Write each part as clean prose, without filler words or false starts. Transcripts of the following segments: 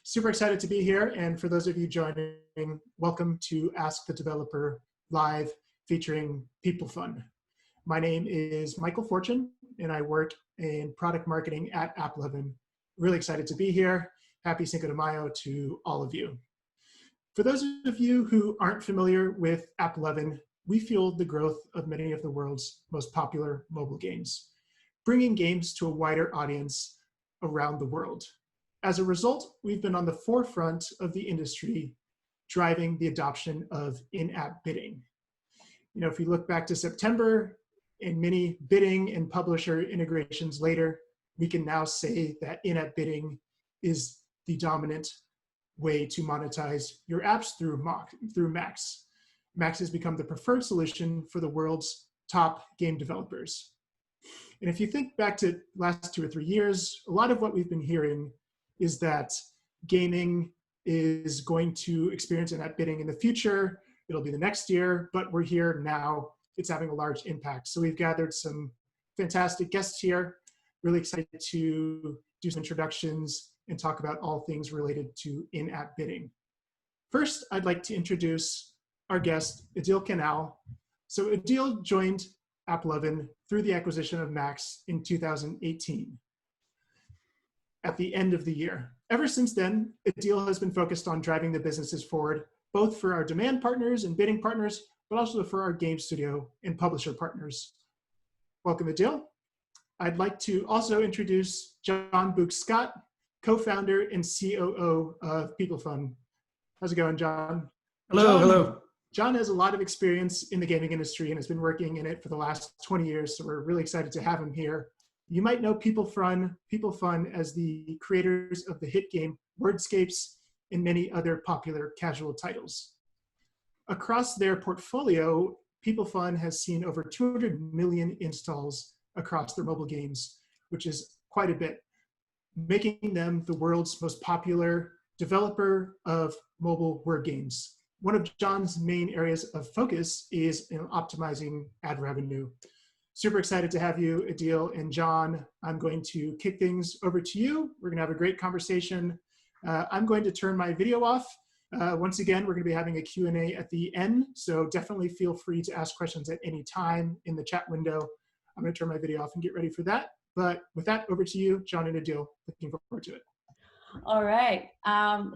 Super excited to be here. And for those of you joining, welcome to Ask the Developer Live featuring PeopleFun. My name is Michael Fortune, and I work in product marketing at Applovin. Really excited to be here. Happy Cinco de Mayo to all of you. For those of you who aren't familiar with Applovin, we fueled the growth of many of the world's most popular mobile games, bringing games to a wider audience around the world. As a result, we've been on the forefront of the industry, driving the adoption of in-app bidding. You know, if you look back to September and many bidding and publisher integrations later, we can now say that in-app bidding is the dominant way to monetize your apps through Max. Max has become the preferred solution for the world's top game developers. And if you think back to the last 2 or 3 years, a lot of what we've been hearing is that gaming is going to experience in-app bidding in the future. It'll be the next year, but we're here now. It's having a large impact. So we've gathered some fantastic guests here. Really excited to do some introductions and talk about all things related to in-app bidding. First, I'd like to introduce our guest, Idil Canal. So Idil joined Applovin through the acquisition of Max in 2018 at the end of the year. Ever since then, Idil has been focused on driving the businesses forward, both for our demand partners and bidding partners, but also for our game studio and publisher partners. Welcome, Idil. I'd like to also introduce John Bugscott, co-founder and COO of PeopleFun. How's it going, John? Hello. John has a lot of experience in the gaming industry and has been working in it for the last 20 years, so we're really excited to have him here. You might know PeopleFun as the creators of the hit game Wordscapes and many other popular casual titles. Across their portfolio, PeopleFun has seen over 200 million installs across their mobile games, which is quite a bit, making them the world's most popular developer of mobile word games. One of John's main areas of focus is in optimizing ad revenue. Super excited to have you, Idil and John. I'm going to kick things over to you. We're gonna have a great conversation. I'm going to turn my video off. Once again, we're gonna be having a Q&A at the end, so definitely feel free to ask questions at any time in the chat window. I'm gonna turn my video off and get ready for that. But with that, over to you, John and Idil. Looking forward to it. All right.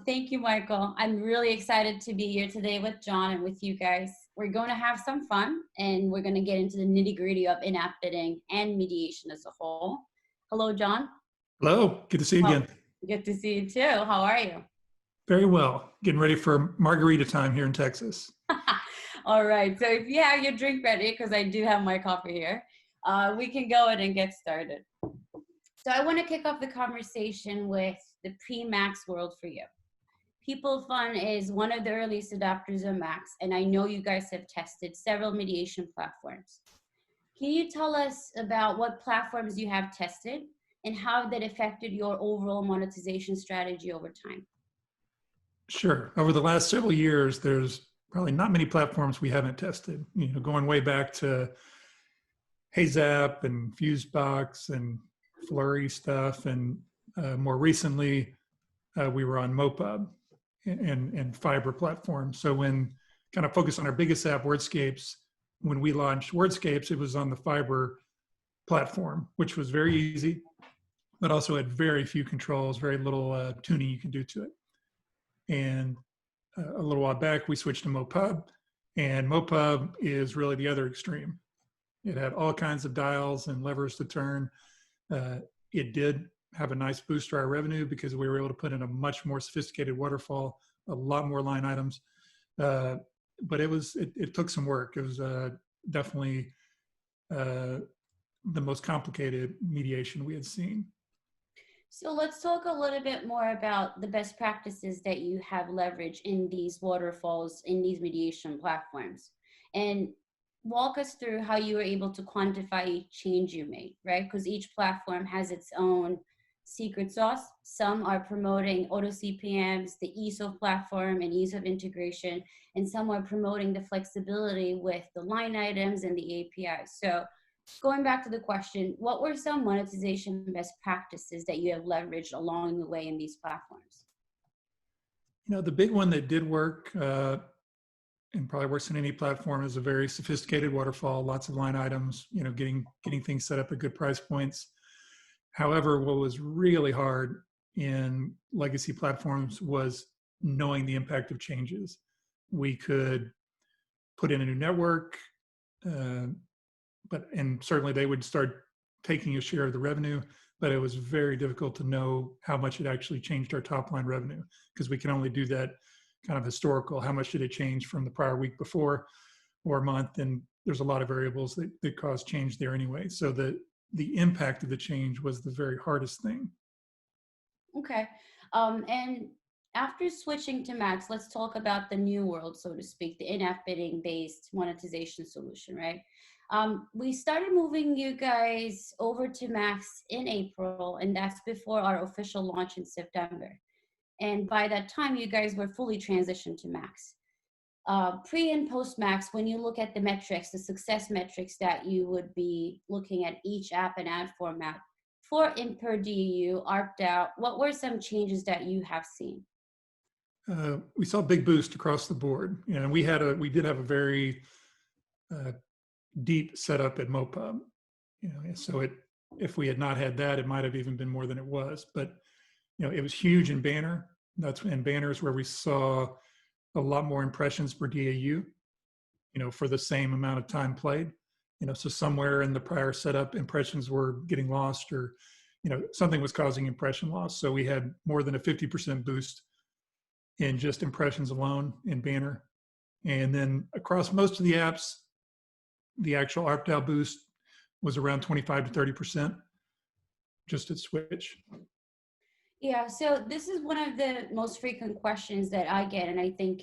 Thank you, Michael. I'm really excited to be here today with John and with you guys. We're going to have some fun, and we're going to get into the nitty-gritty of in-app bidding and mediation as a whole. Hello, John. Hello. Good to see you again. Good to see you too. How are you? Very well. Getting ready for margarita time here in Texas. All right. So if you have your drink ready, because I do have my coffee here, we can go ahead and get started. So I want to kick off the conversation with the pre-Max world for you. PeopleFun is one of the earliest adopters of Max, and I know you guys have tested several mediation platforms. Can you tell us about what platforms you have tested and how that affected your overall monetization strategy over time? Sure. Over the last several years, there's probably not many platforms we haven't tested. You know, going way back to HeyZap and Fusebox and Flurry stuff, and more recently, we were on Mopub and Fiber platforms. So when kind of focus on our biggest app, Wordscapes, when we launched Wordscapes, it was on the Fiber platform, which was very easy, but also had very few controls, very little tuning you can do to it. And a little while back, we switched to Mopub, and Mopub is really the other extreme. It had all kinds of dials and levers to turn. It did have a nice boost to our revenue because we were able to put in a much more sophisticated waterfall, a lot more line items. But it took some work. It was definitely the most complicated mediation we had seen. So let's talk a little bit more about the best practices that you have leveraged in these waterfalls, in these mediation platforms. And walk us through how you were able to quantify each change you made, right? Because each platform has its own secret sauce. Some are promoting auto CPMs, the ease of platform and ease of integration, and some are promoting the flexibility with the line items and the APIs. So going back to the question, what were some monetization best practices that you have leveraged along the way in these platforms? The big one that did work and probably works in any platform is a very sophisticated waterfall, lots of line items, getting things set up at good price points. However, what was really hard in legacy platforms was knowing the impact of changes. We could put in a new network, and certainly they would start taking a share of the revenue, but it was very difficult to know how much it actually changed our top line revenue, because we can only do that kind of historical. How much did it change from the prior week before or month? And there's a lot of variables that cause change there anyway. So the impact of the change was the very hardest thing. Okay. And after switching to Max, let's talk about the new world, so to speak, the in-app bidding based monetization solution, right? We started moving you guys over to Max in April, and that's before our official launch in September. And by that time, you guys were fully transitioned to Max. Pre and post Max, when you look at the metrics, the success metrics that you would be looking at each app and ad format for in per DAU, ARPDAU, what were some changes that you have seen? We saw a big boost across the board. We did have a very deep setup at MoPub. So if we had not had that, it might have even been more than it was. But it was huge in banner. And banners where we saw a lot more impressions per DAU, for the same amount of time played. So somewhere in the prior setup, impressions were getting lost, or something was causing impression loss. So we had more than a 50% boost in just impressions alone in banner. And then across most of the apps, the actual ARPDAU boost was around 25 to 30% just at switch. Yeah, so this is one of the most frequent questions that I get, and I think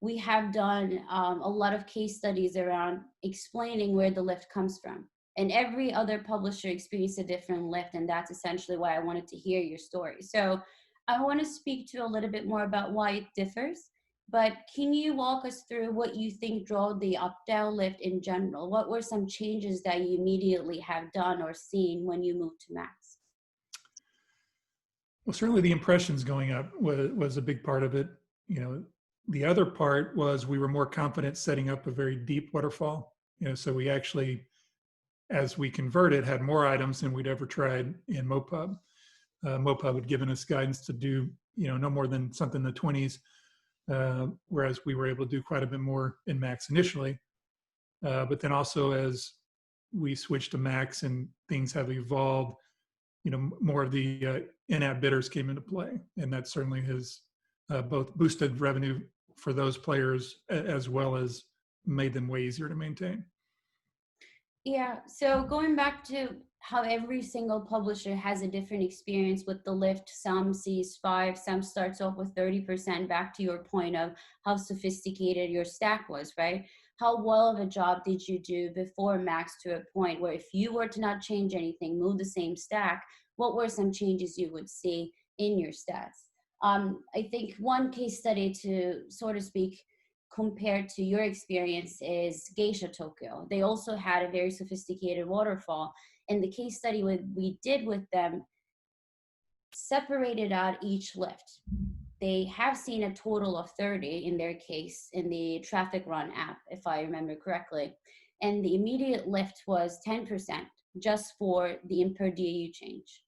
we have done a lot of case studies around explaining where the lift comes from. And every other publisher experienced a different lift, and that's essentially why I wanted to hear your story. So I want to speak to a little bit more about why it differs, but can you walk us through what you think drove the up-down lift in general? What were some changes that you immediately have done or seen when you moved to Max? Well, certainly the impressions going up was a big part of it. The other part was we were more confident setting up a very deep waterfall. So we actually, as we converted, had more items than we'd ever tried in MoPub. MoPub had given us guidance to do, no more than something in the 20s, whereas we were able to do quite a bit more in Max initially. But then also as we switched to Max and things have evolved, more of the in-app bidders came into play, and that certainly has both boosted revenue for those players as well as made them way easier to maintain. Yeah, so going back to how every single publisher has a different experience with the lift. Some sees 5, some starts off with 30%, back to your point of how sophisticated your stack was, right? How well of a job did you do before Max to a point where if you were to not change anything, move the same stack, what were some changes you would see in your stats? I think one case study to, so to speak, compared to your experience is Geisha Tokyo. They also had a very sophisticated waterfall. And the case study we did with them separated out each lift. They have seen a total of 30 in their case in the Traffic Run app, if I remember correctly. And the immediate lift was 10% just for the in per DAU change.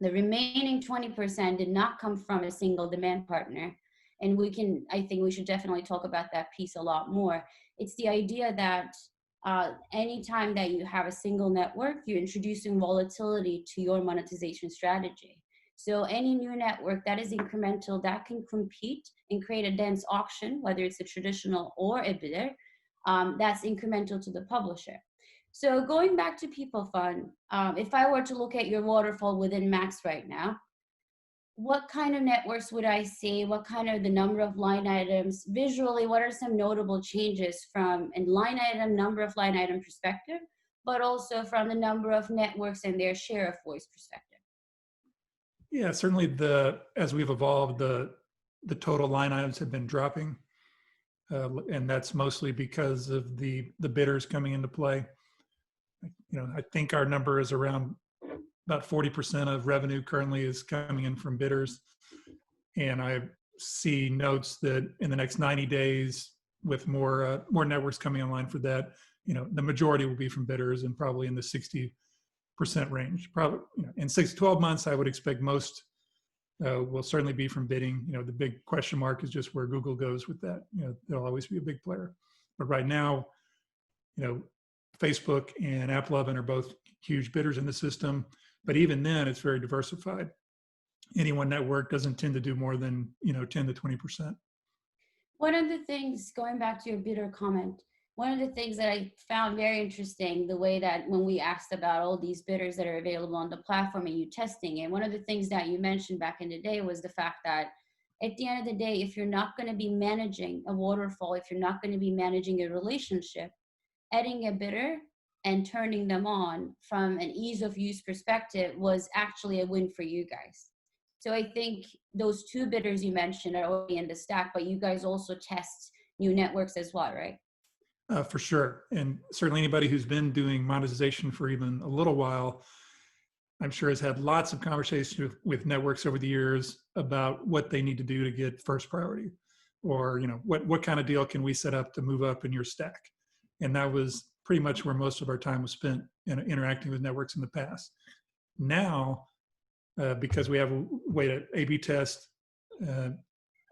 The remaining 20% did not come from a single demand partner. And I think we should definitely talk about that piece a lot more. It's the idea that anytime that you have a single network, you're introducing volatility to your monetization strategy. So any new network that is incremental, that can compete and create a dense auction, whether it's a traditional or a bidder, that's incremental to the publisher. So going back to PeopleFun, if I were to look at your waterfall within Max right now, what kind of networks would I see? What kind of the number of line items? Visually, what are some notable changes from a line item, number of line item perspective, but also from the number of networks and their share of voice perspective? Yeah, certainly as we've evolved, the total line items have been dropping. And that's mostly because of the bidders coming into play. I think our number is around about 40% of revenue currently is coming in from bidders. And I see notes that in the next 90 days, with more networks coming online for that, the majority will be from bidders, and probably in the 60% range. Probably, in 6 to 12 months, I would expect most will certainly be from bidding. The big question mark is just where Google goes with that. They'll always be a big player, but right now, Facebook and Applovin are both huge bidders in the system. But even then, it's very diversified. Any one network doesn't tend to do more than 10 to 20%. One of the things, going back to your bidder comment, one of the things that I found very interesting, the way that when we asked about all these bidders that are available on the platform and you testing it, one of the things that you mentioned back in the day was the fact that at the end of the day, if you're not going to be managing a waterfall, if you're not going to be managing a relationship, adding a bidder and turning them on from an ease of use perspective was actually a win for you guys. So I think those 2 bidders you mentioned are already in the stack, but you guys also test new networks as well, right? For sure. And certainly anybody who's been doing monetization for even a little while, I'm sure has had lots of conversations with networks over the years about what they need to do to get first priority, or what kind of deal can we set up to move up in your stack. And that was pretty much where most of our time was spent interacting with networks in the past. Now, because we have a way to A/B test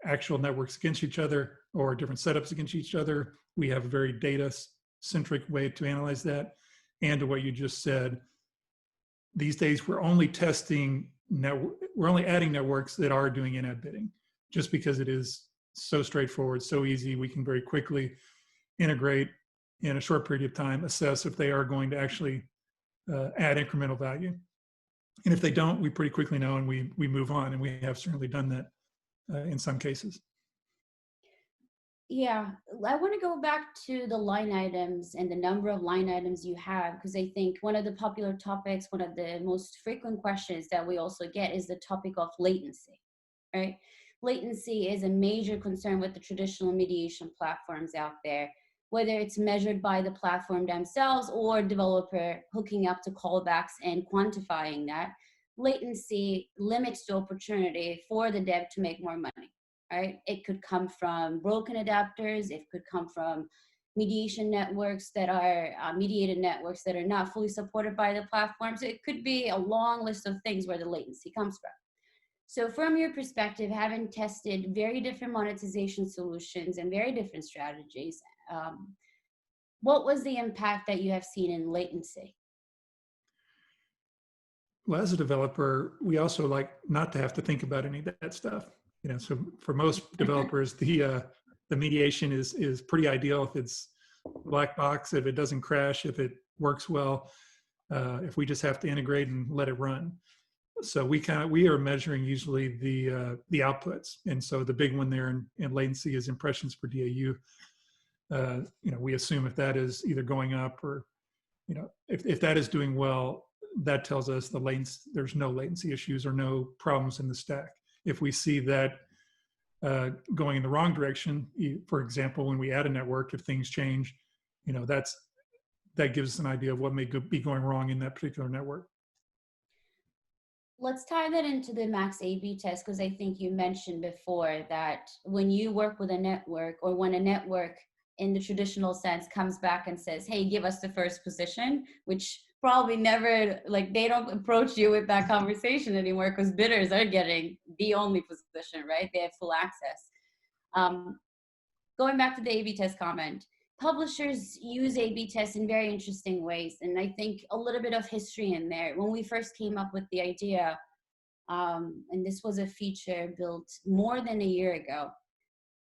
actual networks against each other or different setups against each other, we have a very data-centric way to analyze that. And to what you just said, these days we're only we're only adding networks that are doing in-app bidding, just because it is so straightforward, so easy. We can very quickly integrate in a short period of time, assess if they are going to actually add incremental value. And if they don't, we pretty quickly know, and we move on, and we have certainly done that in some cases. Yeah, I want to go back to the line items and the number of line items you have, because I think one of the popular topics, one of the most frequent questions that we also get is the topic of latency, right? Latency is a major concern with the traditional mediation platforms out there, whether it's measured by the platform themselves or developer hooking up to callbacks and quantifying that. Latency limits the opportunity for the dev to make more money. Right? It could come from broken adapters. It could come from mediation networks that are mediated networks that are not fully supported by the platform. So it could be a long list of things where the latency comes from. So from your perspective, having tested very different monetization solutions and very different strategies, what was the impact that you have seen in latency? Well, as a developer, we also like not to have to think about any of that stuff. So for most developers, the mediation is pretty ideal if it's black box, if it doesn't crash, if it works well, if we just have to integrate and let it run. So we are measuring usually the outputs, and so the big one there in latency is impressions per DAU. We assume if that is either going up or if that is doing well, that tells us there's no latency issues or no problems in the stack. If we see that going in the wrong direction, for example, when we add a network, if things change, that gives us an idea of what may be going wrong in that particular network. Let's tie that into the max A/B test, because I think you mentioned before that when you work with a network, or when a network in the traditional sense comes back and says, hey, give us the first position, which probably never, they don't approach you with that conversation anymore, because bidders are getting the only position, right? They have full access. Going back to the A/B test comment, publishers use A/B tests in very interesting ways. And I think a little bit of history in there. When we first came up with the idea, and this was a feature built more than a year ago,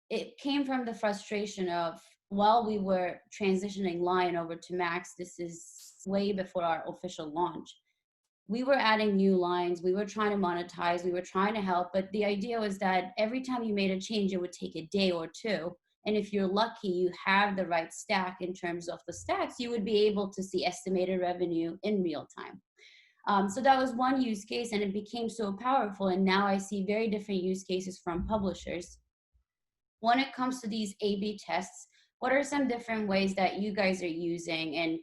it came from the frustration of, while we were transitioning Lion over to Max, this is way before our official launch, we were adding new lines, we were trying to monetize, we were trying to help, but the idea was that every time you made a change, it would take a day or two. And if you're lucky, you have the right stack in terms of the stats, you would be able to see estimated revenue in real time. So that was one use case, and it became so powerful. And now I see very different use cases from publishers. When it comes to these A/B tests, what are some different ways that you guys are using? And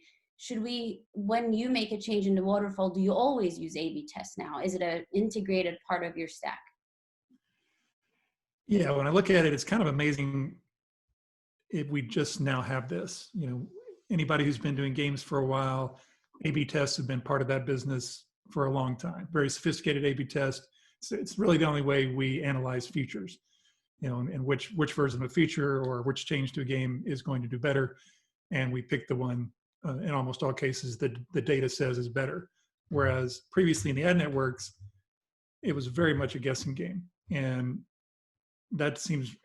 when you make a change in the waterfall, do you always use A/B tests now? Is it an integrated part of your stack? Yeah, when I look at it, it's kind of amazing if we just now have this. Anybody who's been doing games for a while, A/B tests have been part of that business for a long time. Very sophisticated A/B test. It's really the only way we analyze features, and which version of a feature or which change to a game is going to do better. And we pick the one, in almost all cases, that the data says is better. Whereas previously in the ad networks, it was very much a guessing game. And that seems,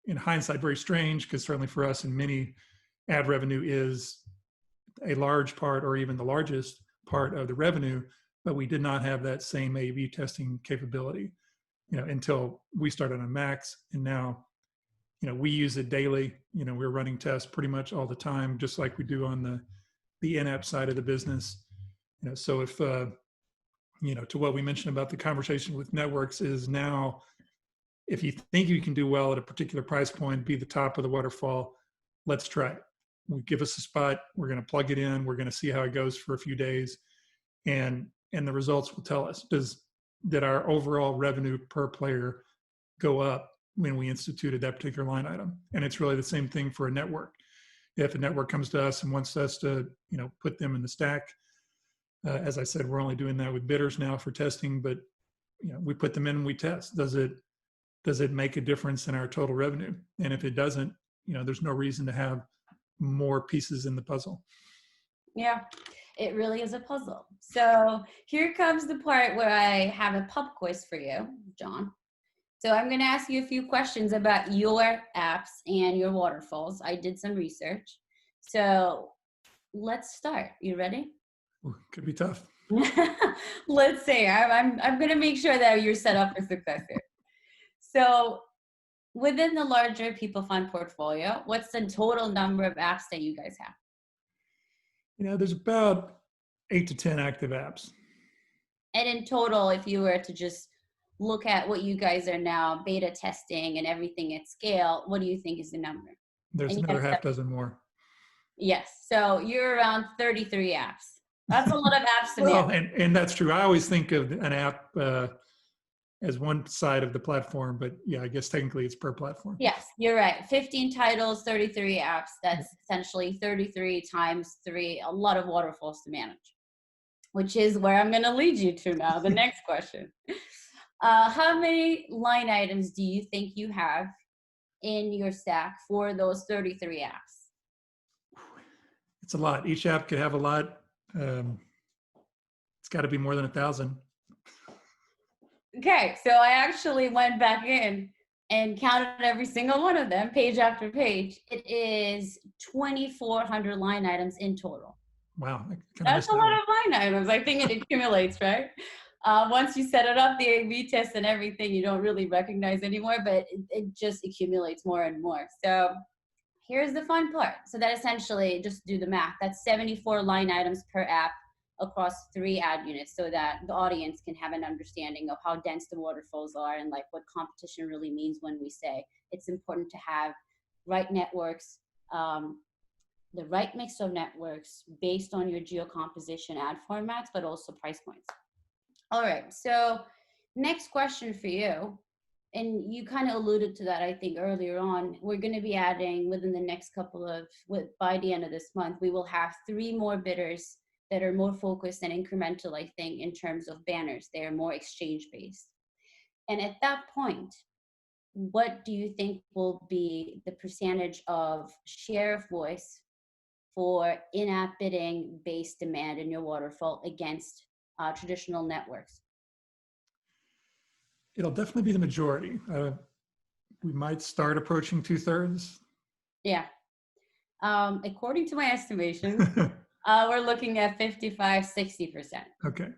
in hindsight, very strange, because certainly for us, in many, ad revenue is a large part or even the largest part of the revenue, but we did not have that same A/B testing capability, until we started on Max. And now, we use it daily. We're running tests pretty much all the time, just like we do on the in-app side of the business. So if, to what we mentioned about the conversation with networks is now, if you think you can do well at a particular price point, be the top of the waterfall, let's try it. Give us a spot. We're going to plug it in. We're going to see how it goes for a few days. And the results will tell us, did our overall revenue per player go up when we instituted that particular line item? And it's really the same thing for a network. If a network comes to us and wants us to, put them in the stack, as I said, we're only doing that with bidders now for testing, but we put them in and we test. Does it make a difference in our total revenue? And if it doesn't, there's no reason to have more pieces in the puzzle. Yeah, it really is a puzzle. So here comes the part where I have a pub quiz for you, John. So I'm going to ask you a few questions about your apps and your waterfalls. I did some research. So let's start. You ready? Ooh, could be tough. Let's see. I'm going to make sure that you're set up for success here. So within the larger PeopleFun portfolio, what's the total number of apps that you guys have? There's about 8 to 10 active apps. And in total, if you were to just look at what you guys are now beta testing and everything at scale, what do you think is the number? There's another half dozen more. Yes. So you're around 33 apps. That's a lot of apps to Well, manage. and that's true. I always think of an app as one side of the platform, but yeah, I guess technically it's per platform. Yes, you're right. 15 titles, 33 apps. That's essentially 33 times 3, a lot of waterfalls to manage, which is where I'm going to lead you to now. The next question. How many line items do you think you have in your stack for those 33 apps? It's a lot. Each app could have a lot. It's got to be more than 1,000. Okay, so I actually went back in and counted every single one of them, page after page. It is 2,400 line items in total. Wow. That's a lot of line items. I think it accumulates, right? Once you set it up, the A/B test and everything, you don't really recognize anymore, but it just accumulates more and more. So here's the fun part. So that essentially, just do the math, that's 74 line items per app across 3 ad units, so that the audience can have an understanding of how dense the waterfalls are and like what competition really means when we say it's important to have right networks, the right mix of networks based on your geocomposition ad formats, but also price points. All right, so next question for you, and you kind of alluded to that, I think, earlier on. We're going to be adding within the next by the end of this month, we will have 3 more bidders that are more focused and incremental, I think, in terms of banners. They are more exchange-based. And at that point, what do you think will be the percentage of share of voice for in-app bidding-based demand in your waterfall against traditional networks? It'll definitely be the majority. We might start approaching 2/3. Yeah. According to my estimation, we're looking at 55-60%. Okay.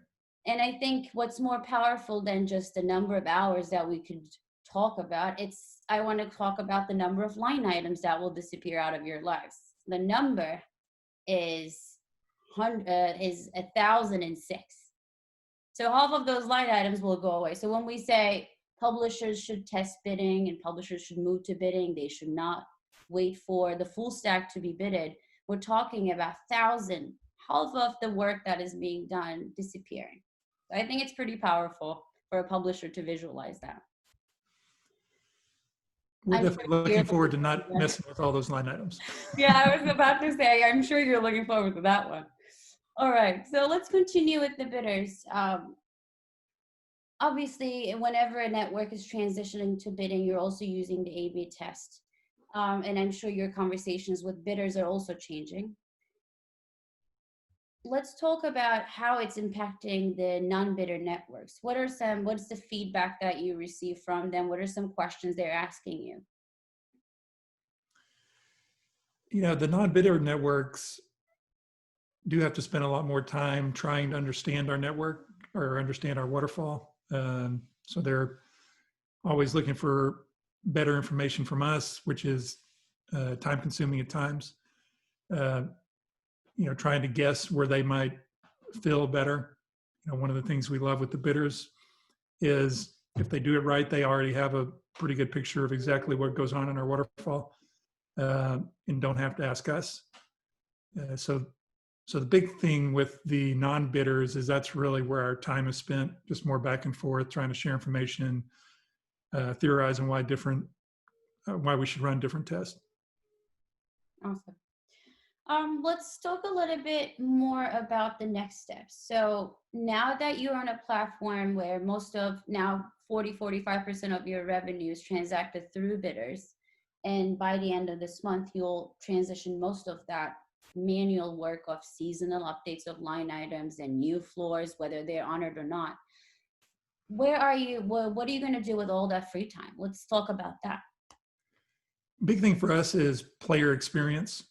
And I think what's more powerful than just the number of hours that we could talk about, I want to talk about the number of line items that will disappear out of your lives. The number is 1,006. So half of those line items will go away. So when we say publishers should test bidding and publishers should move to bidding, they should not wait for the full stack to be bidded, we're talking about 1,000, half of the work that is being done disappearing. So I think it's pretty powerful for a publisher to visualize that. We're I'm sure definitely you're looking forward to looking not forward to messing with all those line items. that. Yeah, I was about to say, I'm sure you're looking forward to that one. All right, so let's continue with the bidders. Obviously, whenever a network is transitioning to bidding, you're also using the A/B test. And I'm sure your conversations with bidders are also changing. Let's talk about how it's impacting the non-bidder networks. What's the feedback that you receive from them? What are some questions they're asking you? You know, the non-bidder networks do have to spend a lot more time trying to understand our network or understand our waterfall. So they're always looking for better information from us, which is time consuming at times. You know, trying to guess where they might feel better. You know, one of the things we love with the bidders is if they do it right, they already have a pretty good picture of exactly what goes on in our waterfall and don't have to ask us. So the big thing with the non-bidders is that's really where our time is spent, just more back and forth, trying to share information, theorizing why we should run different tests. Awesome. Let's talk a little bit more about the next steps. So now that you're on a platform where most of now 45% of your revenue is transacted through bidders, and by the end of this month, you'll transition most of that manual work of seasonal updates of line items and new floors, whether they're honored or not. Where are you? What are you going to do with all that free time? Let's talk about that. Big thing for us is player experience.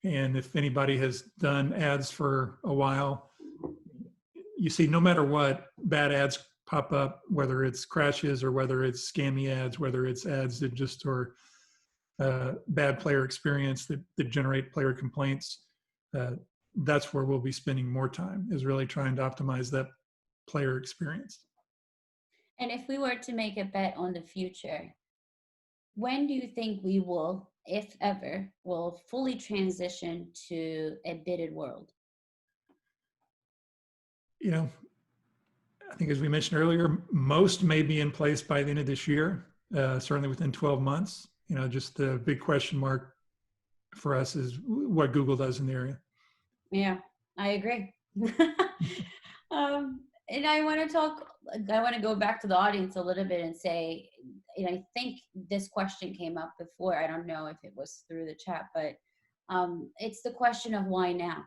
And if anybody has done ads for a while, you see no matter what, bad ads pop up, whether it's crashes or whether it's scammy ads, whether it's ads that just are bad player experience that generate player complaints. That's where we'll be spending more time, is really trying to optimize that player experience. And if we were to make a bet on the future, when do you think we will, if ever, will fully transition to a bidded world? You know, I think as we mentioned earlier, most may be in place by the end of this year, certainly within 12 months. You know, just the big question mark for us is what Google does in the area. Yeah, I agree. And I want to go back to the audience a little bit and say, and I think this question came up before. I don't know if it was through the chat, but it's the question of why now,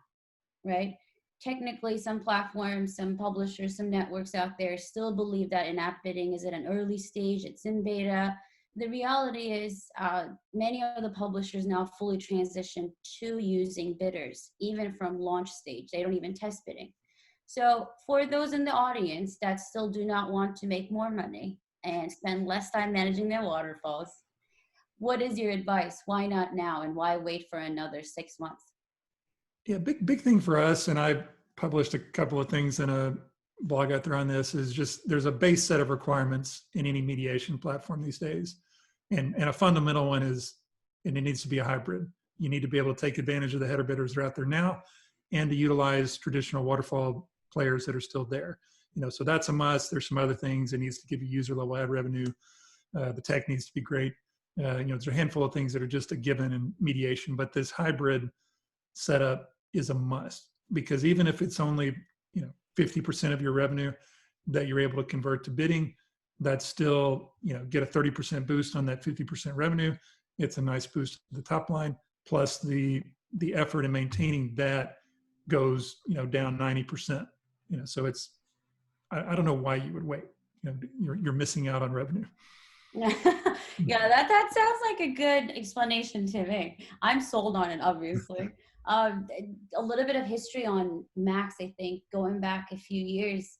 right? Technically, some platforms, some publishers, some networks out there still believe that in-app bidding is at an early stage, it's in beta. The reality is many of the publishers now fully transition to using bidders, even from launch stage. They don't even test bidding. So for those in the audience that still do not want to make more money and spend less time managing their waterfalls, what is your advice? Why not now, and why wait for another 6 months? Yeah, big thing for us, and I published a couple of things in a blog out there on this, is just there's a base set of requirements in any mediation platform these days. And a fundamental one is, and it needs to be a hybrid. You need to be able to take advantage of the header bidders that are out there now and to utilize traditional waterfall players that are still there. You know, so that's a must. There's some other things. It needs to give you user level ad revenue. The tech needs to be great. You know, there's a handful of things that are just a given in mediation, but this hybrid setup is a must, because even if it's only, you know, 50% of your revenue that you're able to convert to bidding, that's still, you know, get a 30% boost on that 50% revenue. It's a nice boost to the top line, plus the effort in maintaining that goes, you know, down 90%. You know, so it's, I don't know why you would wait. You know, you're missing out on revenue. Yeah, that sounds like a good explanation to me. I'm sold on it, obviously. A little bit of history on Max, I think, going back a few years.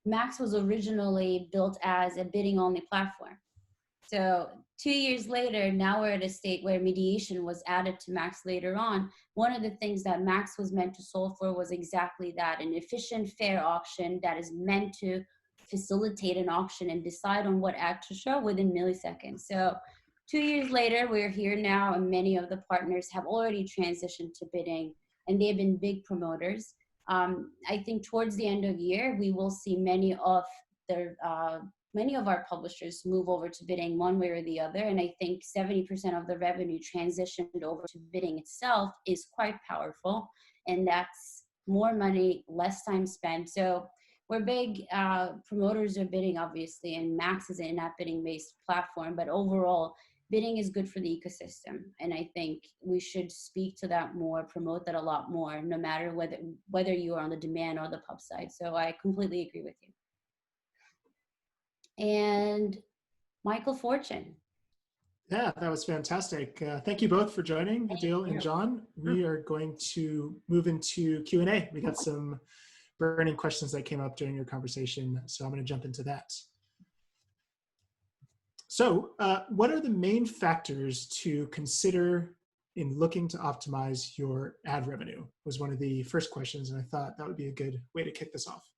Max was originally built as a bidding-only platform. So 2 years later, now we're at a state where mediation was added to Max later on. One of the things that Max was meant to solve for was exactly that, an efficient, fair auction that is meant to facilitate an auction and decide on what ad to show within milliseconds. So 2 years later, we're here now, and many of the partners have already transitioned to bidding, and they've been big promoters. I think towards the end of the year, we will see many of the many of our publishers move over to bidding one way or the other. And I think 70% of the revenue transitioned over to bidding itself is quite powerful. And that's more money, less time spent. So we're big promoters of bidding, obviously, and Max is an in-app bidding-based platform. But overall, bidding is good for the ecosystem. And I think we should speak to that more, promote that a lot more, no matter whether you are on the demand or the pub side. So I completely agree with you. And Michael Fortune. Yeah, that was fantastic. Thank you both for joining, Idil and John. We are going to move into Q&A. We got some burning questions that came up during your conversation, so I'm going to jump into that. So what are the main factors to consider in looking to optimize your ad revenue was one of the first questions, and I thought that would be a good way to kick this off.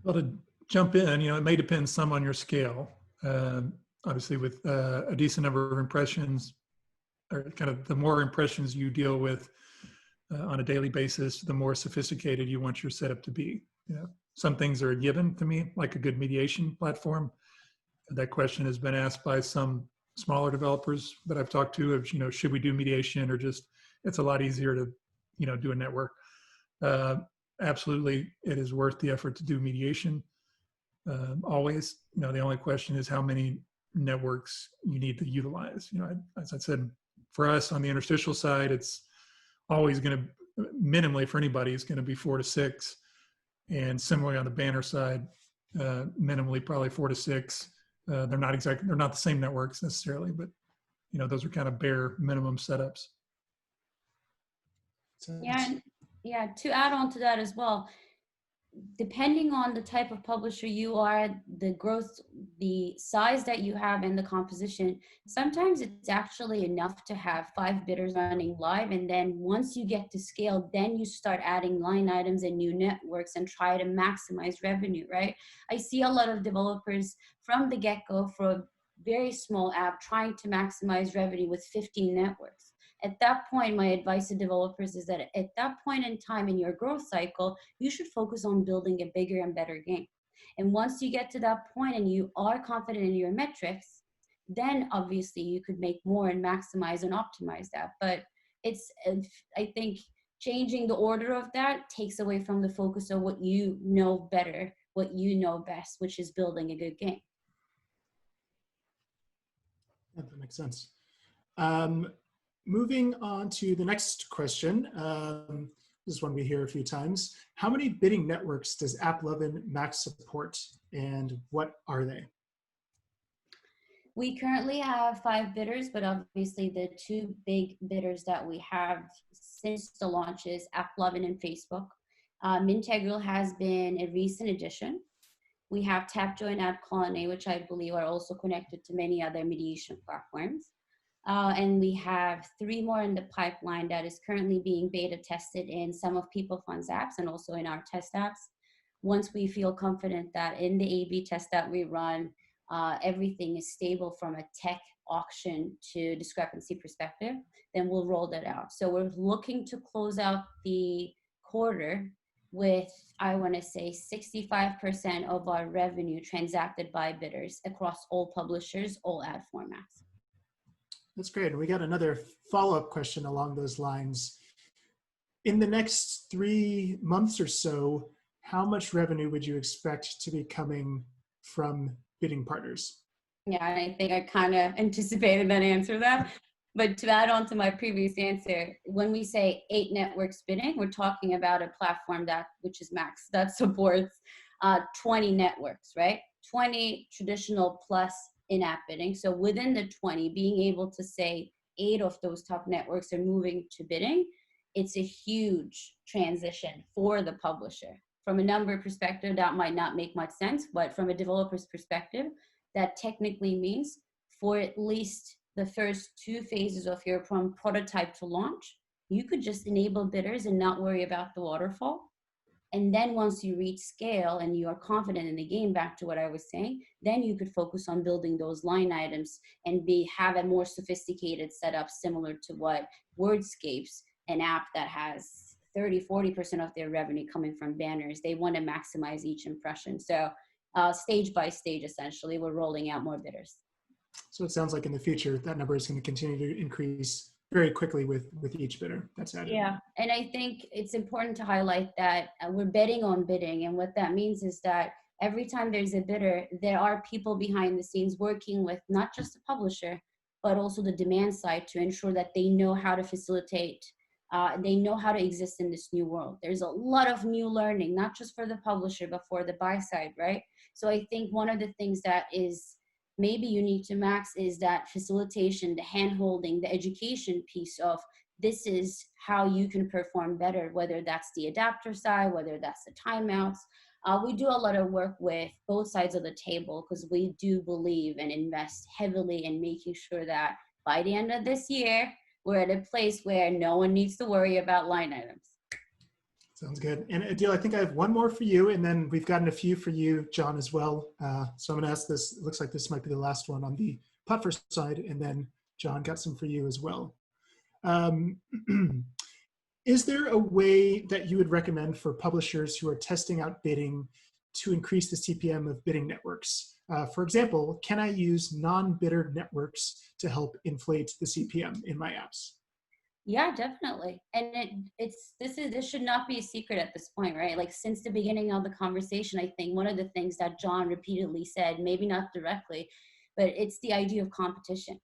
Well, to jump in, it may depend some on your scale. Obviously, with a decent number of impressions, or kind of the more impressions you deal with on a daily basis, the more sophisticated you want your setup to be. Some things are a given to me, like a good mediation platform. That question has been asked by some smaller developers that I've talked to of, should we do mediation or just, it's a lot easier to, do a network. Absolutely, it is worth the effort to do mediation. Always, the only question is how many networks you need to utilize. As I said, for us on the interstitial side, it's always going to, minimally for anybody, it's going to be 4 to 6. And similarly on the banner side, minimally probably 4 to 6. They're not the same networks necessarily, but those are kind of bare minimum setups. Yeah, to add on to that as well, depending on the type of publisher you are, the growth, the size that you have, and the composition, sometimes it's actually enough to have 5 bidders running live. And then once you get to scale, then you start adding line items and new networks and try to maximize revenue, right? I see a lot of developers from the get-go for a very small app trying to maximize revenue with 15 networks. At that point, my advice to developers is that at that point in time in your growth cycle, you should focus on building a bigger and better game. And once you get to that point and you are confident in your metrics, then obviously you could make more and maximize and optimize that. But I think changing the order of that takes away from the focus of what you know better, what you know best, which is building a good game. Yeah, that makes sense. Moving on to the next question. This is one we hear a few times. How many bidding networks does Applovin Max support, and what are they? We currently have 5 bidders, but obviously the 2 big bidders that we have since the launch is Applovin and Facebook. Mintegral has been a recent addition. We have Tapjoy and AdColony, which I believe are also connected to many other mediation platforms. And we have 3 more in the pipeline that is currently being beta tested in some of PeopleFun's apps and also in our test apps. Once we feel confident that in the A/B test that we run, everything is stable from a tech auction to discrepancy perspective, then we'll roll that out. So we're looking to close out the quarter with, I want to say, 65% of our revenue transacted by bidders across all publishers, all ad formats. That's great. We got another follow-up question along those lines. In the next 3 months or so, how much revenue would you expect to be coming from bidding partners? Yeah, I think I kind of anticipated that answer that. But to add on to my previous answer, when we say 8 networks bidding, we're talking about a platform which is Max, that supports 20 networks, right? 20 traditional plus in-app bidding. So within the 20, being able to say 8 of those top networks are moving to bidding, it's a huge transition for the publisher. From a number perspective, that might not make much sense, but from a developer's perspective, that technically means for at least the first 2 phases of your from prototype to launch, you could just enable bidders and not worry about the waterfall. And then once you reach scale and you are confident in the game, back to what I was saying, then you could focus on building those line items and have a more sophisticated setup similar to what Wordscapes, an app that has 30-40% of their revenue coming from banners. They want to maximize each impression. So stage by stage, essentially, we're rolling out more bidders. So it sounds like in the future, that number is going to continue to increase very quickly with each bidder that's added. Yeah, and I think it's important to highlight that we're betting on bidding. And what that means is that every time there's a bidder, there are people behind the scenes working with not just the publisher, but also the demand side to ensure that they know how to facilitate, they know how to exist in this new world. There's a lot of new learning, not just for the publisher, but for the buy side, right? So I think one of the things that is maybe unique to Max is that facilitation, the hand-holding, the education piece of this is how you can perform better, whether that's the adapter side, whether that's the timeouts. We do a lot of work with both sides of the table because we do believe and invest heavily in making sure that by the end of this year, we're at a place where no one needs to worry about line items. Sounds good. And Idil, I think I have one more for you, and then we've gotten a few for you, John, as well. So I'm going to ask this. It looks like this might be the last one on the platform side, and then John got some for you as well. Is there a way that you would recommend for publishers who are testing out bidding to increase the CPM of bidding networks? For example, can I use non-bidder networks to help inflate the CPM in my apps? Yeah, definitely. And this should not be a secret at this point, right? Like since the beginning of the conversation, I think one of the things that John repeatedly said, maybe not directly, but it's the idea of competition.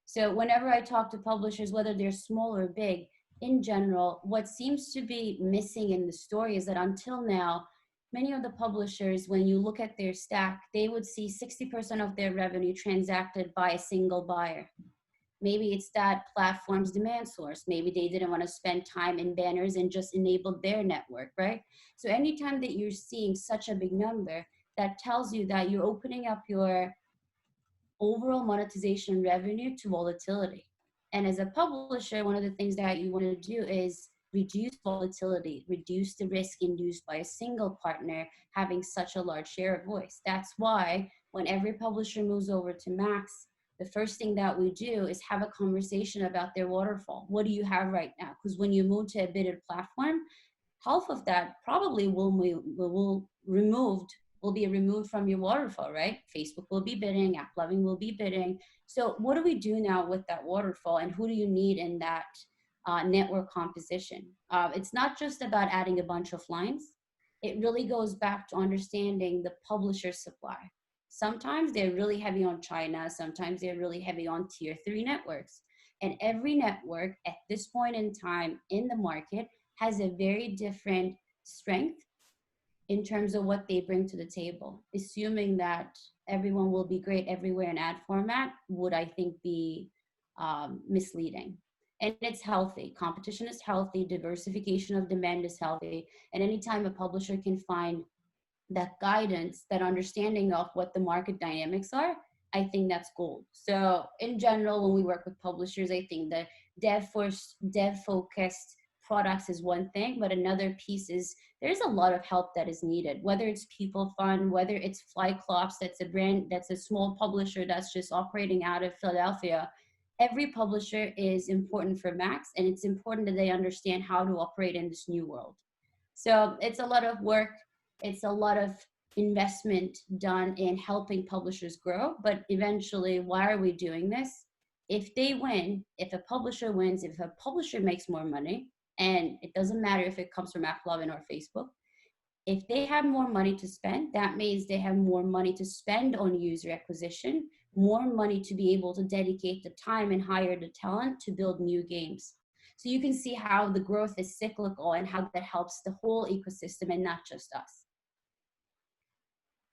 So whenever I talk to publishers, whether they're small or big, in general, what seems to be missing in the story is that until now, many of the publishers, when you look at their stack, they would see 60% of their revenue transacted by a single buyer. Maybe it's that platform's demand source. Maybe they didn't want to spend time in banners and just enabled their network, right? So anytime that you're seeing such a big number, that tells you that you're opening up your overall monetization revenue to volatility. And as a publisher, one of the things that you want to do is reduce volatility, reduce the risk induced by a single partner having such a large share of voice. That's why when every publisher moves over to Max, the first thing that we do is have a conversation about their waterfall. What do you have right now? Because when you move to a bidded platform, half of that probably will be removed from your waterfall, right? Facebook will be bidding, Applovin will be bidding. So what do we do now with that waterfall, and who do you need in that network composition? It's not just about adding a bunch of lines. It really goes back to understanding the publisher supply. Sometimes they're really heavy on China. Sometimes they're really heavy on tier 3 networks. And every network at this point in time in the market has a very different strength in terms of what they bring to the table. Assuming that everyone will be great everywhere in ad format would, I think, be misleading. And it's healthy. Competition is healthy. Diversification of demand is healthy. And anytime a publisher can find that guidance, that understanding of what the market dynamics are, I think that's gold. So in general, when we work with publishers, I think the dev-focused products is one thing, but another piece is there's a lot of help that is needed, whether it's PeopleFun, whether it's Flyclops, that's a brand, that's a small publisher that's just operating out of Philadelphia. Every publisher is important for Max, and it's important that they understand how to operate in this new world. So it's a lot of work. It's a lot of investment done in helping publishers grow, but eventually, why are we doing this? If they win, if a publisher wins, if a publisher makes more money, and it doesn't matter if it comes from Applovin or Facebook, if they have more money to spend, that means they have more money to spend on user acquisition, more money to be able to dedicate the time and hire the talent to build new games. So you can see how the growth is cyclical and how that helps the whole ecosystem and not just us.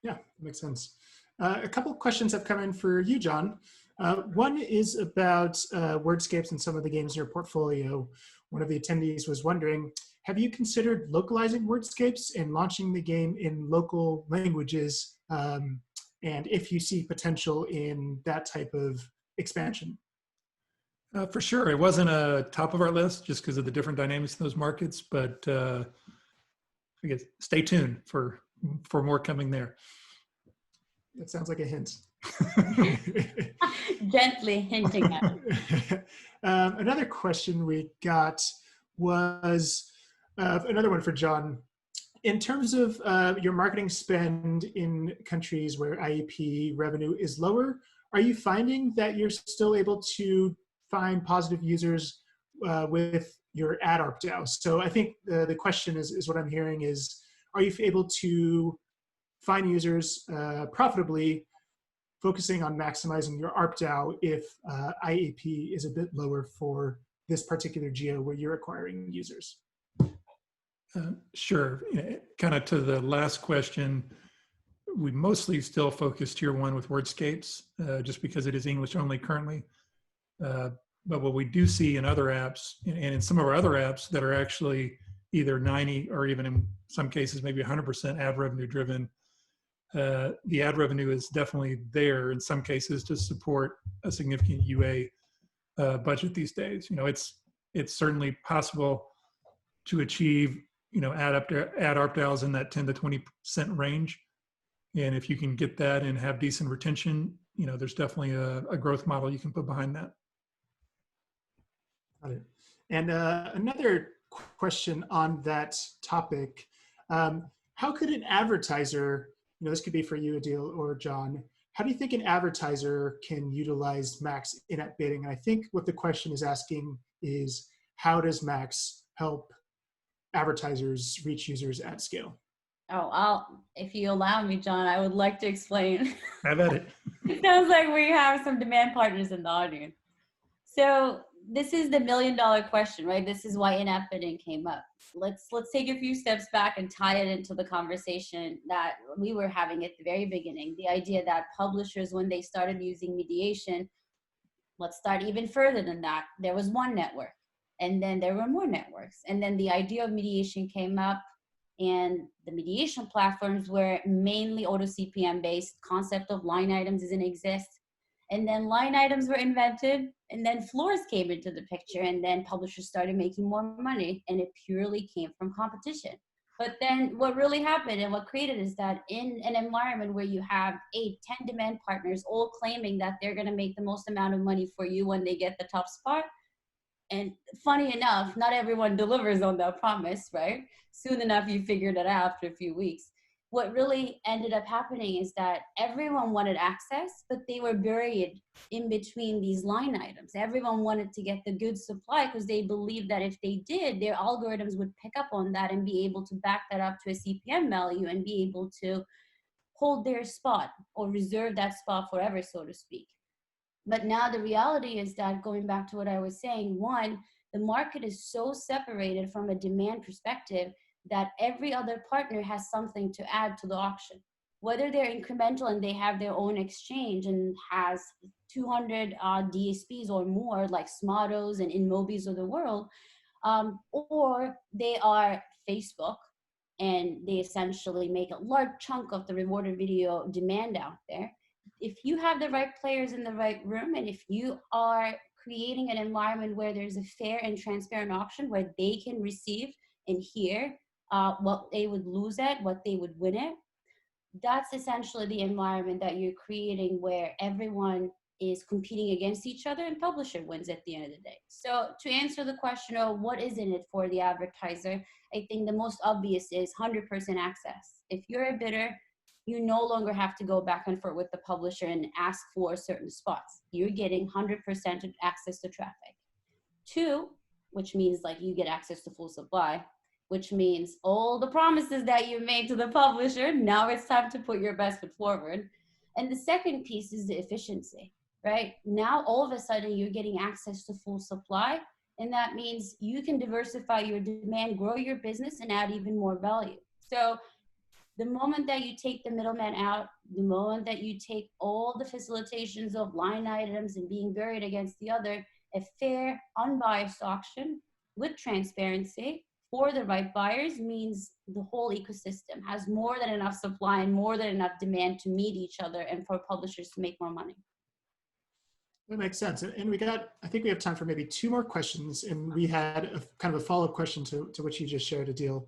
Yeah, that makes sense. A couple of questions have come in for you, John. One is about Wordscapes and some of the games in your portfolio. One of the attendees was wondering, have you considered localizing Wordscapes and launching the game in local languages? And if you see potential in that type of expansion? For sure. It wasn't a top of our list just because of the different dynamics in those markets, but I guess stay tuned for more coming there. That sounds like a hint. Gently hinting at it. Another question we got was, Another one for John. In terms of your marketing spend in countries where IEP revenue is lower, are you finding that you're still able to find positive users with your ad ARPDAO? So I think the question is what I'm hearing is, are you able to find users profitably, focusing on maximizing your ARPDAO if IEP is a bit lower for this particular geo where you're acquiring users? Sure. Kind of to the last question, we mostly still focus tier one with Wordscapes, just because it is English only currently. But what we do see in other apps, and in some of our other apps that are actually either 90 or even in some cases maybe 100% ad revenue driven, the ad revenue is definitely there in some cases to support a significant UA budget these days. It's certainly possible to achieve ad ARPDAOs in that 10 to 20% range. And if you can get that and have decent retention, there's definitely a growth model you can put behind that. Got it. And another question on that topic, how could an advertiser, this could be for you, Idil or John, how do you think an advertiser can utilize Max in-app bidding? And I think what the question is asking is, how does Max help advertisers reach users at scale? Oh, if you allow me, John, I would like to explain. Have at it. It sounds like we have some demand partners in the audience. So this is the $1 million question, right? This is why in-app bidding came up. Let's take a few steps back and tie it into the conversation that we were having at the very beginning. The idea that publishers, when they started using mediation, let's start even further than that. There was one network, and then there were more networks. And then the idea of mediation came up, and the mediation platforms were mainly auto CPM based. Concept of line items doesn't exist. And then line items were invented, and then floors came into the picture, and then publishers started making more money, and it purely came from competition. But then what really happened and what created is that in an environment where you have 8, 10 demand partners all claiming that they're going to make the most amount of money for you when they get the top spot, and funny enough, not everyone delivers on that promise, right? Soon enough, you figured it out after a few weeks. What really ended up happening is that everyone wanted access, but they were buried in between these line items. Everyone wanted to get the good supply because they believed that if they did, their algorithms would pick up on that and be able to back that up to a CPM value and be able to hold their spot or reserve that spot forever, so to speak. But now the reality is that, going back to what I was saying, one, the market is so separated from a demand perspective that every other partner has something to add to the auction. Whether they're incremental and they have their own exchange and has 200 DSPs or more, like Smartos and InMobis of the world, or they are Facebook, and they essentially make a large chunk of the rewarded video demand out there. If you have the right players in the right room, and if you are creating an environment where there's a fair and transparent auction where they can receive and hear what they would lose at, what they would win at, that's essentially the environment that you're creating, where everyone is competing against each other and publisher wins at the end of the day. So to answer the question of what is in it for the advertiser, I think the most obvious is 100% access. If you're a bidder, you no longer have to go back and forth with the publisher and ask for certain spots. You're getting 100% access to traffic. 2, which means like you get access to full supply, which means all the promises that you made to the publisher, now it's time to put your best foot forward. And the second piece is the efficiency, right? Now all of a sudden you're getting access to full supply, and that means you can diversify your demand, grow your business, and add even more value. So the moment that you take the middleman out, the moment that you take all the facilitations of line items and being buried against the other, a fair, unbiased auction with transparency for the right buyers means the whole ecosystem has more than enough supply and more than enough demand to meet each other and for publishers to make more money. That makes sense. And I think we have time for maybe 2 more questions. And we had a kind of a follow-up question to what you just shared, Idil.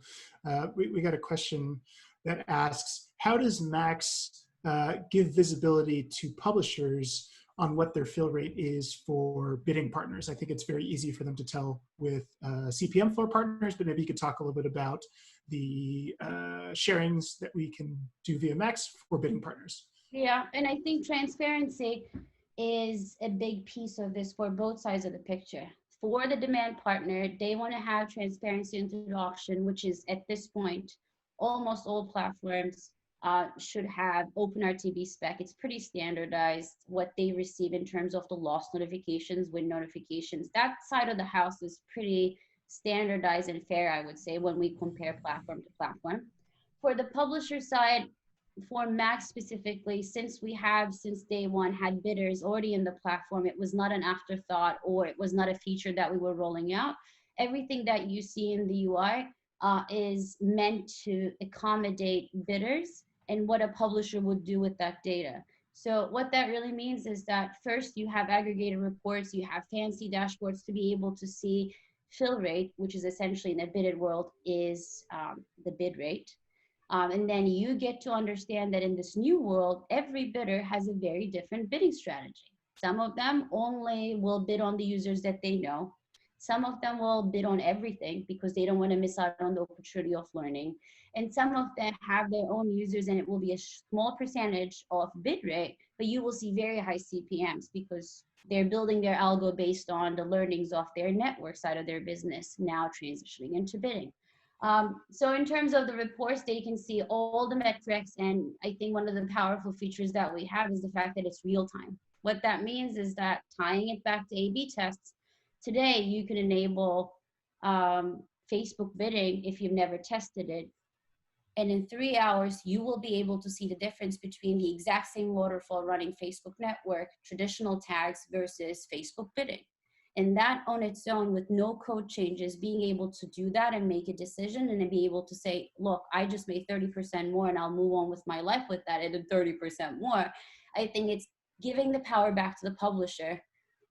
We got a question that asks, how does Max give visibility to publishers on what their fill rate is for bidding partners. I think it's very easy for them to tell with CPM for partners, but maybe you could talk a little bit about the sharings that we can do via Max for bidding partners. Yeah, and I think transparency is a big piece of this for both sides of the picture. For the demand partner, they want to have transparency into the auction, which is at this point, almost all platforms should have OpenRTB spec. It's pretty standardized what they receive in terms of the loss notifications, win notifications. That side of the house is pretty standardized and fair, I would say, when we compare platform to platform. For the publisher side, for Max specifically, since we have since day one had bidders already in the platform, it was not an afterthought or it was not a feature that we were rolling out. Everything that you see in the UI is meant to accommodate bidders and what a publisher would do with that data. So what that really means is that first you have aggregated reports, you have fancy dashboards to be able to see fill rate, which is essentially in a bidded world is the bid rate. And then you get to understand that in this new world, every bidder has a very different bidding strategy. Some of them only will bid on the users that they know. Some of them will bid on everything because they don't want to miss out on the opportunity of learning. And some of them have their own users and it will be a small percentage of bid rate, but you will see very high CPMs because they're building their algo based on the learnings of their network side of their business, now transitioning into bidding. So in terms of the reports, they can see all the metrics. And I think one of the powerful features that we have is the fact that it's real time. What that means is that tying it back to A/B tests, today you can enable Facebook bidding if you've never tested it. And in 3 hours, you will be able to see the difference between the exact same waterfall running Facebook network, traditional tags versus Facebook bidding. And that on its own, with no code changes, being able to do that and make a decision and then be able to say, look, I just made 30% more and I'll move on with my life with that. I did 30% more. I think it's giving the power back to the publisher.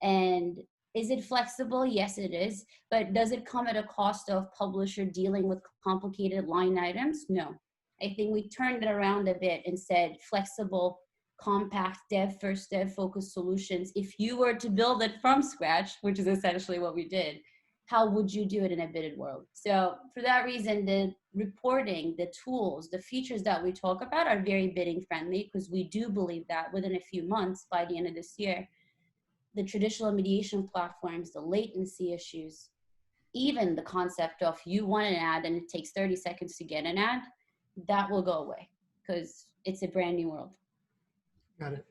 And is it flexible? Yes, it is. But does it come at a cost of publisher dealing with complicated line items? No. I think we turned it around a bit and said flexible, compact, dev-first, dev-focused solutions. If you were to build it from scratch, which is essentially what we did, how would you do it in a bidded world? So for that reason, the reporting, the tools, the features that we talk about are very bidding friendly because we do believe that within a few months, by the end of this year, the traditional mediation platforms, the latency issues, even the concept of you want an ad and it takes 30 seconds to get an ad, that will go away because it's a brand new world. Got it.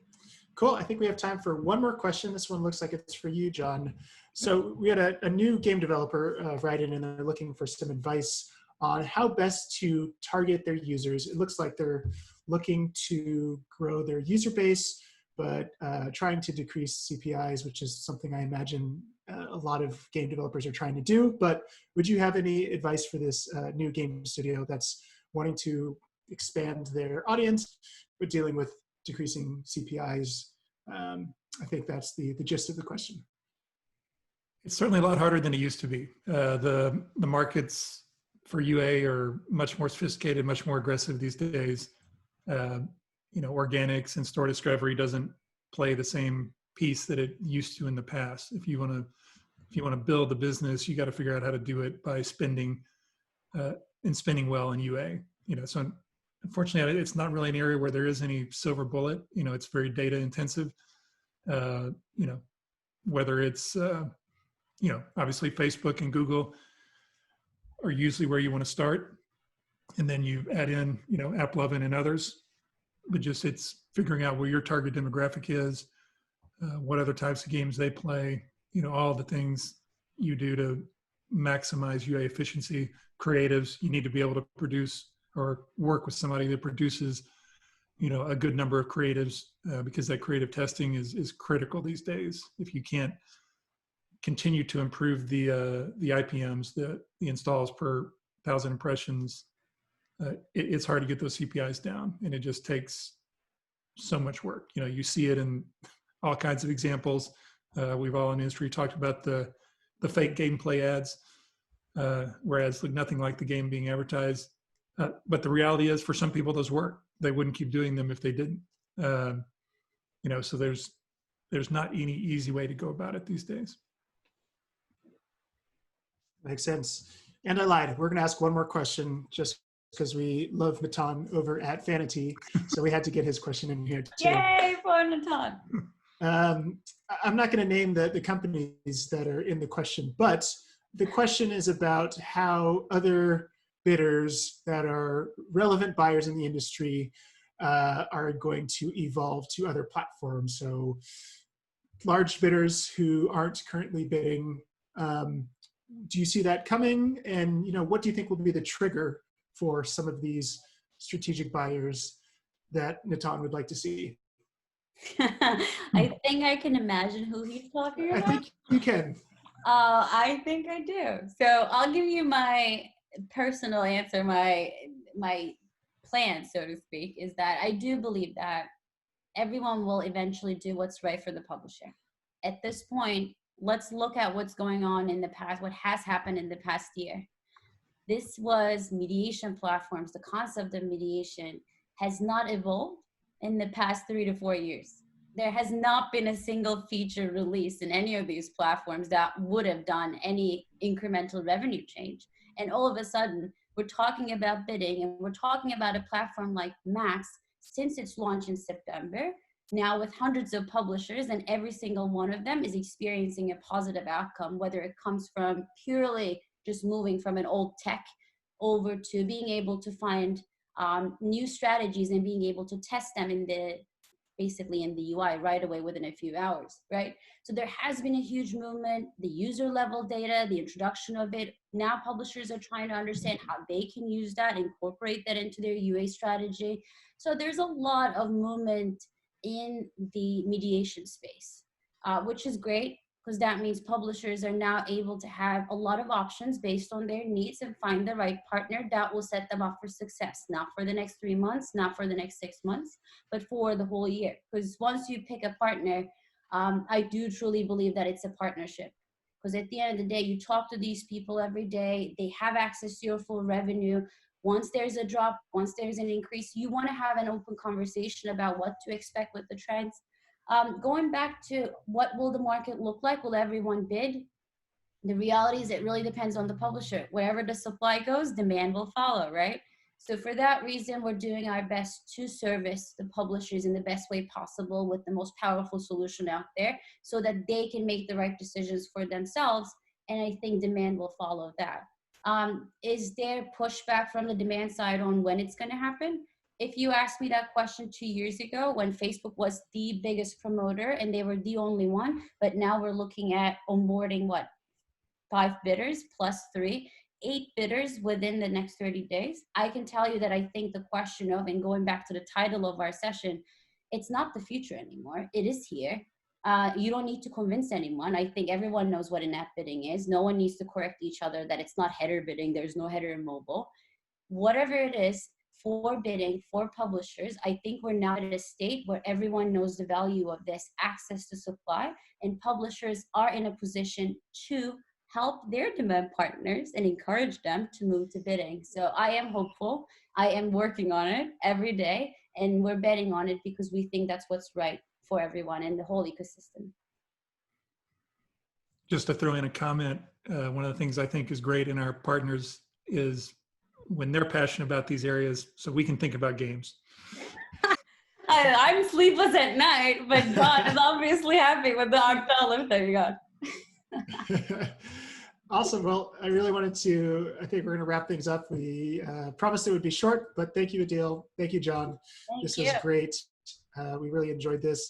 Cool. I think we have time for one more question. This one looks like it's for you, John. So we had a new game developer write in and they're looking for some advice on how best to target their users. It looks like they're looking to grow their user base, but trying to decrease CPIs, which is something I imagine a lot of game developers are trying to do. But would you have any advice for this new game studio that's wanting to expand their audience, but dealing with decreasing CPIs? I think that's the gist of the question. It's certainly a lot harder than it used to be. The markets for UA are much more sophisticated, much more aggressive these days. Organics and store discovery doesn't play the same piece that it used to in the past. If you want to build the business, you got to figure out how to do it by spending well in UA. So unfortunately, it's not really an area where there is any silver bullet. It's very data intensive. Whether it's obviously Facebook and Google are usually where you want to start, and then you add in Applovin and others. But just it's figuring out where your target demographic is, what other types of games they play. All the things you do to maximize UA efficiency. Creatives, you need to be able to produce or work with somebody that produces, a good number of creatives because that creative testing is critical these days. If you can't continue to improve the IPMs, the installs per 1,000 impressions, it's hard to get those CPIs down, and it just takes so much work. You see it in all kinds of examples. We've all in the industry talked about the fake gameplay ads, where ads look nothing like the game being advertised. But the reality is, for some people, those work. They wouldn't keep doing them if they didn't. So there's there's not any easy way to go about it these days. Makes sense. And I lied. We're going to ask one more question just because we love Natan over at Vanity. So we had to get his question in here too. Yay for Natan. I'm not going to name the companies that are in the question, but the question is about how other bidders that are relevant buyers in the industry are going to evolve to other platforms. So large bidders who aren't currently bidding, do you see that coming? And what do you think will be the trigger for some of these strategic buyers that Natan would like to see? I think I can imagine who he's talking about. I think you can. I think I do. So I'll give you my personal answer. My plan, so to speak, is that I do believe that everyone will eventually do what's right for the publisher. At this point, let's look at what's going on in the past, what has happened in the past year. This was mediation platforms. The concept of mediation has not evolved in the past 3 to 4 years. There has not been a single feature released in any of these platforms that would have done any incremental revenue change. And all of a sudden, we're talking about bidding, and we're talking about a platform like Max since its launch in September, now with hundreds of publishers, and every single one of them is experiencing a positive outcome, whether it comes from purely just moving from an old tech over to being able to find new strategies and being able to test them basically in the UI right away within a few hours, right? So there has been a huge movement, the user level data, the introduction of it. Now publishers are trying to understand how they can use that, incorporate that into their UA strategy. So there's a lot of movement in the mediation space, which is great, because that means publishers are now able to have a lot of options based on their needs and find the right partner that will set them up for success, not for the next 3 months, not for the next 6 months, but for the whole year. Because once you pick a partner, I do truly believe that it's a partnership. Because at the end of the day, you talk to these people every day, they have access to your full revenue. Once there's a drop, once there's an increase, you want to have an open conversation about what to expect with the trends. Going back to what will the market look like? Will everyone bid? The reality is it really depends on the publisher. Wherever the supply goes, demand will follow, right? So for that reason, we're doing our best to service the publishers in the best way possible with the most powerful solution out there so that they can make the right decisions for themselves. And I think demand will follow that. Is there pushback from the demand side on when it's going to happen? If you asked me that question 2 years ago when Facebook was the biggest promoter and they were the only one, but now we're looking at onboarding, 5 bidders plus 3, 8 bidders within the next 30 days. I can tell you that I think the question of, and going back to the title of our session, it's not the future anymore. It is here. You don't need to convince anyone. I think everyone knows what in-app bidding is. No one needs to correct each other that it's not header bidding. There's no header in mobile. Whatever it is, for bidding, for publishers, I think we're now at a state where everyone knows the value of this access to supply, and publishers are in a position to help their demand partners and encourage them to move to bidding. So I am hopeful. I am working on it every day, and we're betting on it because we think that's what's right for everyone in the whole ecosystem. Just to throw in a comment, one of the things I think is great in our partners is when they're passionate about these areas, so we can think about games. I'm sleepless at night, but God is obviously happy with the Octal. There you go. Awesome. Well, I really wanted to, I think we're going to wrap things up. We promised it would be short, but thank you, Idil. Thank you, John. This was great. We really enjoyed this.